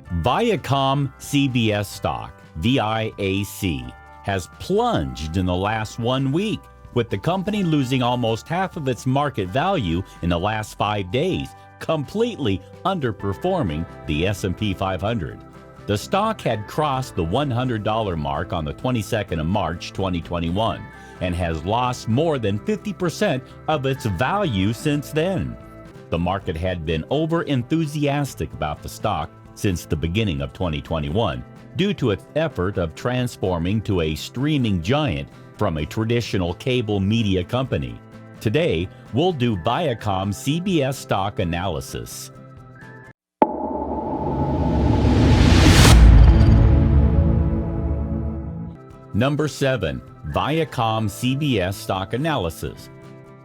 ViacomCBS stock, VIAC, has plunged in the last 1 week, with the company losing almost half of its market value in the last 5 days, completely underperforming the S&P 500. The stock had crossed the $100 mark on the 22nd of March 2021 and has lost more than 50% of its value since then. The market had been over-enthusiastic about the stock since the beginning of 2021 due to its effort of transforming to a streaming giant from a traditional cable media company. Today, we'll do ViacomCBS stock analysis. Number 7. ViacomCBS stock analysis.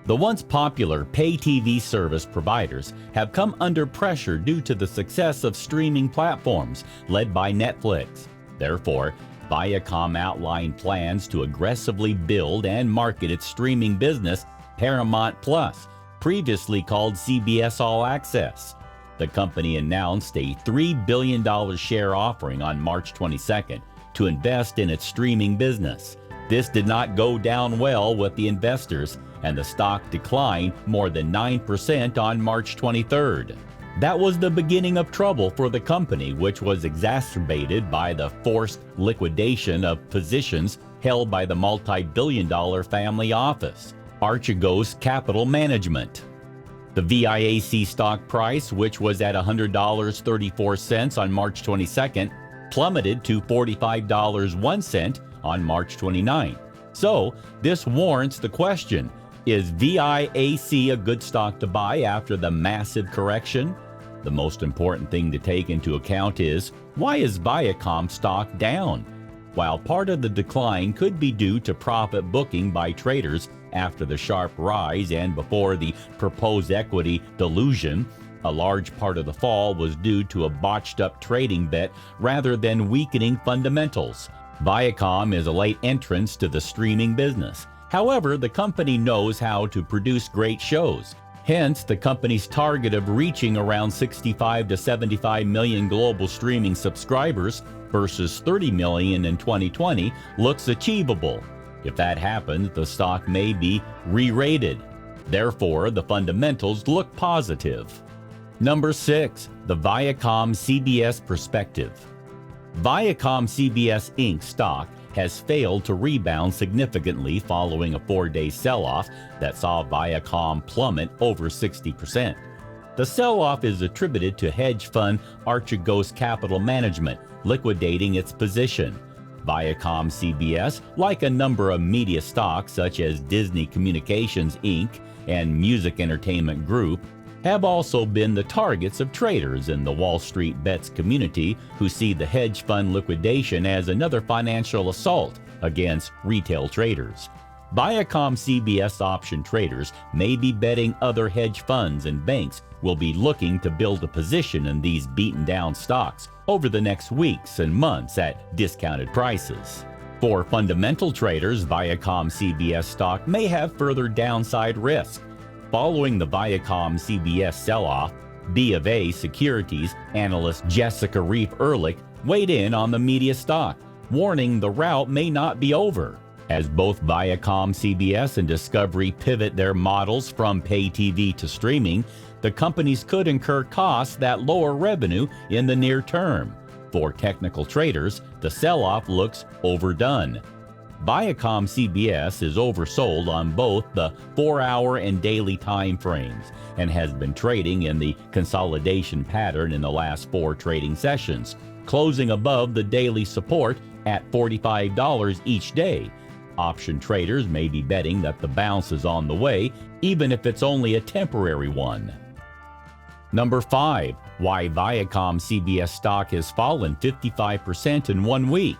The once popular pay TV service providers have come under pressure due to the success of streaming platforms led by Netflix. Therefore, Viacom outlined plans to aggressively build and market its streaming business, Paramount Plus, previously called CBS All Access. The company announced a $3 billion share offering on March 22nd to invest in its streaming business. This did not go down well with the investors, and the stock declined more than 9% on March 23rd. That was the beginning of trouble for the company, which was exacerbated by the forced liquidation of positions held by the multi-billion-dollar family office, Archegos Capital Management. The VIAC stock price, which was at $100.34 on March 22nd, plummeted to $45.01 on March 29th. So, this warrants the question, is VIAC a good stock to buy after the massive correction? The most important thing to take into account is, why is Viacom stock down? While part of the decline could be due to profit booking by traders after the sharp rise and before the proposed equity dilution, a large part of the fall was due to a botched-up trading bet rather than weakening fundamentals. Viacom is a late entrant to the streaming business. However, the company knows how to produce great shows. Hence, the company's target of reaching around 65 to 75 million global streaming subscribers versus 30 million in 2020 looks achievable. If that happens, the stock may be re-rated. Therefore, the fundamentals look positive. Number 6. The ViacomCBS perspective. ViacomCBS Inc. stock has failed to rebound significantly following a 4-day sell-off that saw Viacom plummet over 60%. The sell-off is attributed to hedge fund Archegos Capital Management liquidating its position. ViacomCBS, like a number of media stocks such as Disney Communications Inc. and Music Entertainment Group, have also been the targets of traders in the Wall Street Bets community who see the hedge fund liquidation as another financial assault against retail traders. ViacomCBS option traders may be betting other hedge funds and banks will be looking to build a position in these beaten-down stocks over the next weeks and months at discounted prices. For fundamental traders, ViacomCBS stock may have further downside risk. Following the ViacomCBS sell-off, BofA Securities analyst Jessica Reif-Ehrlich weighed in on the media stock, warning the rout may not be over. As both ViacomCBS and Discovery pivot their models from pay TV to streaming, the companies could incur costs that lower revenue in the near term. For technical traders, the sell-off looks overdone. ViacomCBS is oversold on both the 4-hour and daily time frames and has been trading in the consolidation pattern in the last 4 trading sessions, closing above the daily support at $45 each day. Option traders may be betting that the bounce is on the way, even if it's only a temporary one. Number 5. Why ViacomCBS stock has fallen 55% in 1 week.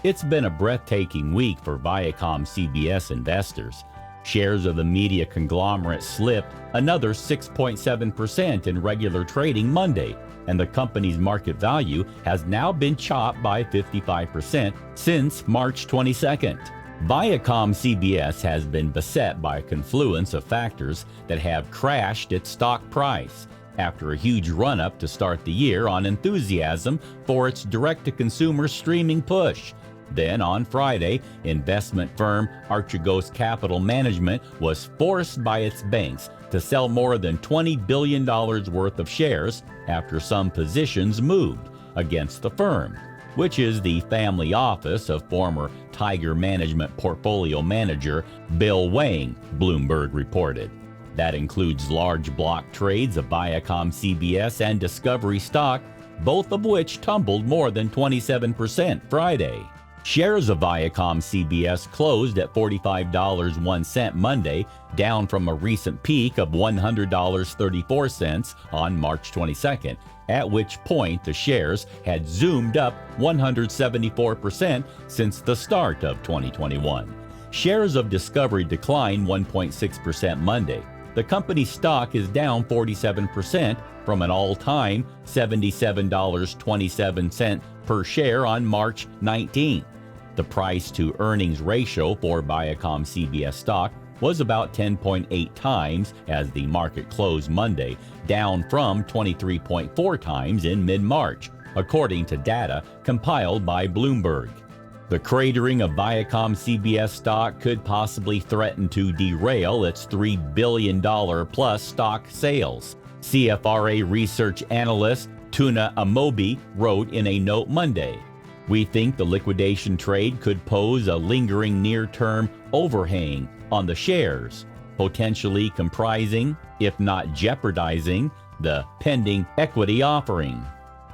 It's been a breathtaking week for ViacomCBS investors. Shares of the media conglomerate slipped another 6.7% in regular trading Monday, and the company's market value has now been chopped by 55% since March 22nd. ViacomCBS has been beset by a confluence of factors that have crashed its stock price. after a huge run-up to start the year on enthusiasm for its direct-to-consumer streaming push. Then on Friday, investment firm Archegos Capital Management was forced by its banks to sell more than $20 billion worth of shares after some positions moved against the firm, which is the family office of former Tiger Management portfolio manager Bill Wang, Bloomberg reported. That includes large block trades of ViacomCBS and Discovery stock, both of which tumbled more than 27% Friday. Shares of ViacomCBS closed at $45.01 Monday, down from a recent peak of $100.34 on March 22nd, at which point the shares had zoomed up 174% since the start of 2021. Shares of Discovery declined 1.6% Monday. The company's stock is down 47% from an all-time $77.27 per share on March 19th. The price-to-earnings ratio for ViacomCBS stock was about 10.8 times as the market closed Monday, down from 23.4 times in mid-March, according to data compiled by Bloomberg. The cratering of ViacomCBS stock could possibly threaten to derail its $3 billion-plus stock sales. CFRA research analyst Tuna Amobi wrote in a note Monday, "We think the liquidation trade could pose a lingering near-term overhang on the shares, potentially comprising, if not jeopardizing, the pending equity offering,"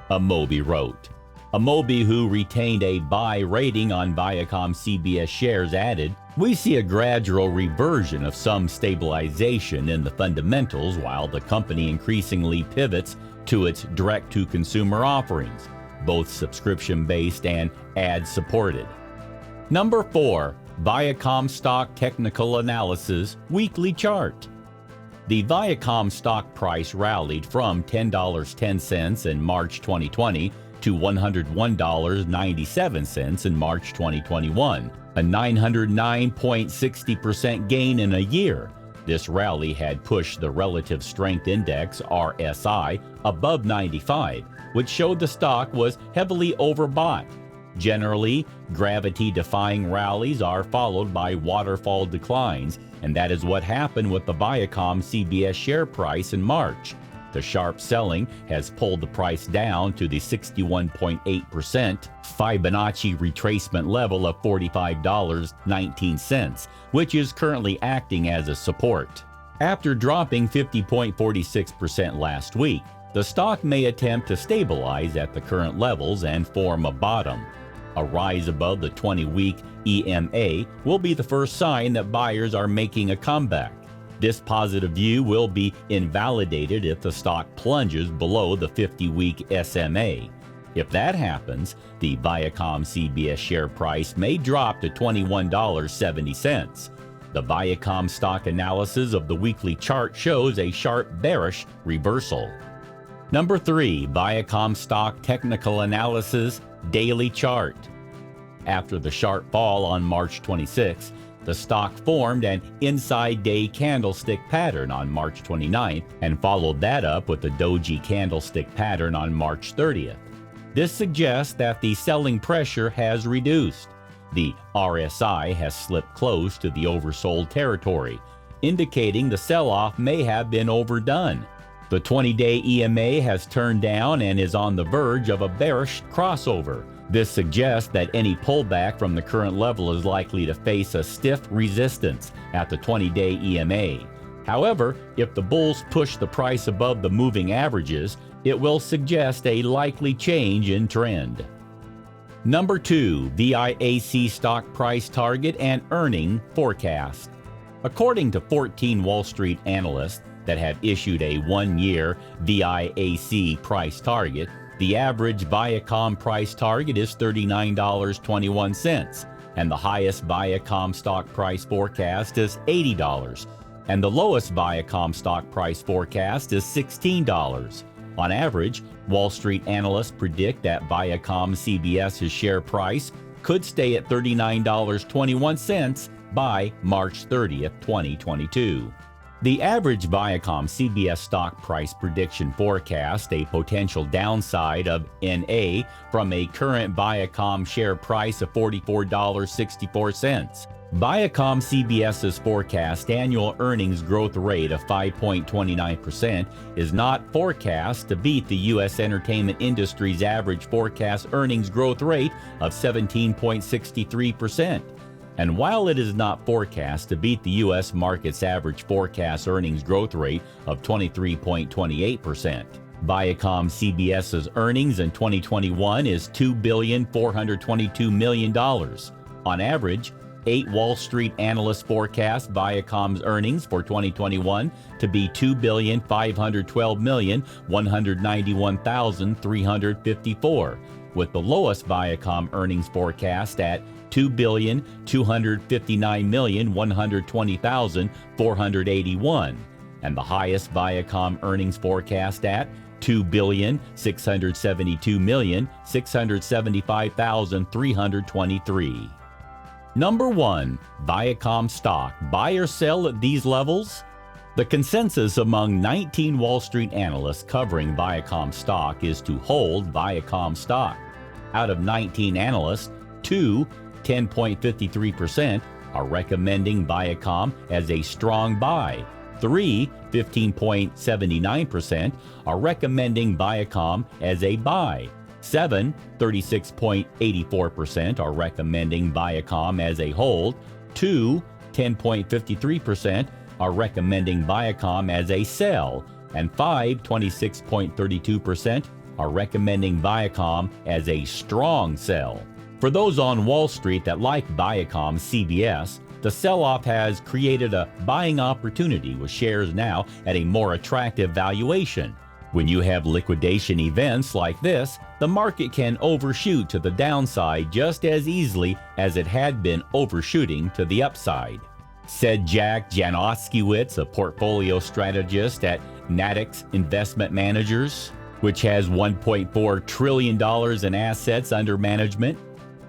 Amobi wrote. Amobi, who retained a buy rating on ViacomCBS shares, added, "We see a gradual reversion of some stabilization in the fundamentals while the company increasingly pivots to its direct-to-consumer offerings, both subscription-based and ad-supported." Number 4. Viacom Stock Technical Analysis Weekly Chart. The Viacom stock price rallied from $10.10 in March 2020 to $101.97 in March 2021, a 909.60% gain in a year. This rally had pushed the Relative Strength Index, RSI, above 95, which showed the stock was heavily overbought. Generally, gravity-defying rallies are followed by waterfall declines, and that is what happened with the ViacomCBS share price in March. The sharp selling has pulled the price down to the 61.8% Fibonacci retracement level of $45.19, which is currently acting as a support. After dropping 50.46% last week, the stock may attempt to stabilize at the current levels and form a bottom. A rise above the 20-week EMA will be the first sign that buyers are making a comeback. This positive view will be invalidated if the stock plunges below the 50-week SMA. If that happens, the ViacomCBS share price may drop to $21.70. The Viacom stock analysis of the weekly chart shows a sharp bearish reversal. Number 3. Viacom Stock Technical Analysis Daily Chart. After the sharp fall on March 26, the stock formed an inside day candlestick pattern on March 29th and followed that up with a doji candlestick pattern on March 30th. This suggests that the selling pressure has reduced. The RSI has slipped close to the oversold territory, indicating the sell-off may have been overdone. The 20-day EMA has turned down and is on the verge of a bearish crossover. This suggests that any pullback from the current level is likely to face a stiff resistance at the 20-day EMA. However, if the bulls push the price above the moving averages, it will suggest a likely change in trend. Number 2. VIAC stock price target and earning forecast. According to 14 Wall Street analysts that have issued a one-year VIAC price target, the average Viacom price target is $39.21, and the highest Viacom stock price forecast is $80, and the lowest Viacom stock price forecast is $16. On average, Wall Street analysts predict that ViacomCBS's share price could stay at $39.21 by March 30th, 2022. The average ViacomCBS stock price prediction forecast a potential downside of NA from a current Viacom share price of $44.64. ViacomCBS's forecast annual earnings growth rate of 5.29% is not forecast to beat the U.S. entertainment industry's average forecast earnings growth rate of 17.63%. And while it is not forecast to beat the U.S. market's average forecast earnings growth rate of 23.28%, ViacomCBS's earnings in 2021 is $2,422 million. On average, 8 Wall Street analysts forecast Viacom's earnings for 2021 to be $2,512,191,354, with the lowest Viacom earnings forecast at $2,259,120,481, and the highest Viacom earnings forecast at $2,672,675,323. Number 1. Viacom stock. Buy or sell at these levels? The consensus among 19 Wall Street analysts covering Viacom stock is to hold Viacom stock. Out of 19 analysts, 2, 10.53%, are recommending Viacom as a strong buy. 3, 15.79%, are recommending Viacom as a buy. 7, 36.84%, are recommending Viacom as a hold. 2, 10.53%, are recommending Viacom as a sell. And 5, 26.32%, are recommending Viacom as a strong sell. For those on Wall Street that like ViacomCBS, the sell-off has created a buying opportunity with shares now at a more attractive valuation. When you have liquidation events like this, the market can overshoot to the downside just as easily as it had been overshooting to the upside. Said Jack Janoskiewicz, a portfolio strategist at Natix Investment Managers, which has $1.4 trillion in assets under management.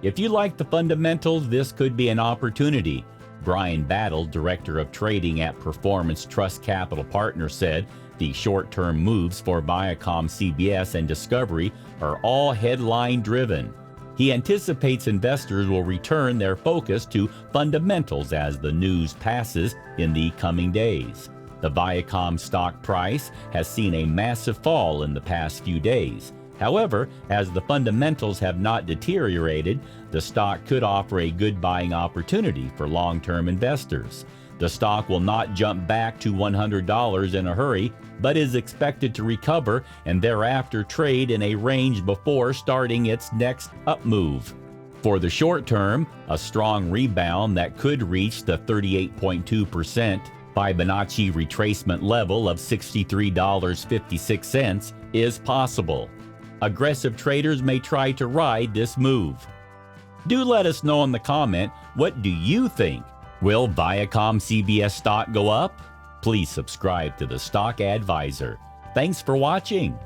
If you like the fundamentals, this could be an opportunity. Brian Battle, director of trading at Performance Trust Capital Partners, said the short-term moves for ViacomCBS and Discovery are all headline-driven. He anticipates investors will return their focus to fundamentals as the news passes in the coming days. The Viacom stock price has seen a massive fall in the past few days. However, as the fundamentals have not deteriorated, the stock could offer a good buying opportunity for long-term investors. The stock will not jump back to $100 in a hurry, but is expected to recover and thereafter trade in a range before starting its next up move. For the short term, a strong rebound that could reach the 38.2% Fibonacci retracement level of $63.56 is possible. Aggressive traders may try to ride this move. Do let us know in the comment, what do you think? Will ViacomCBS stock go up? Please subscribe to the Stock Advisor. Thanks for watching.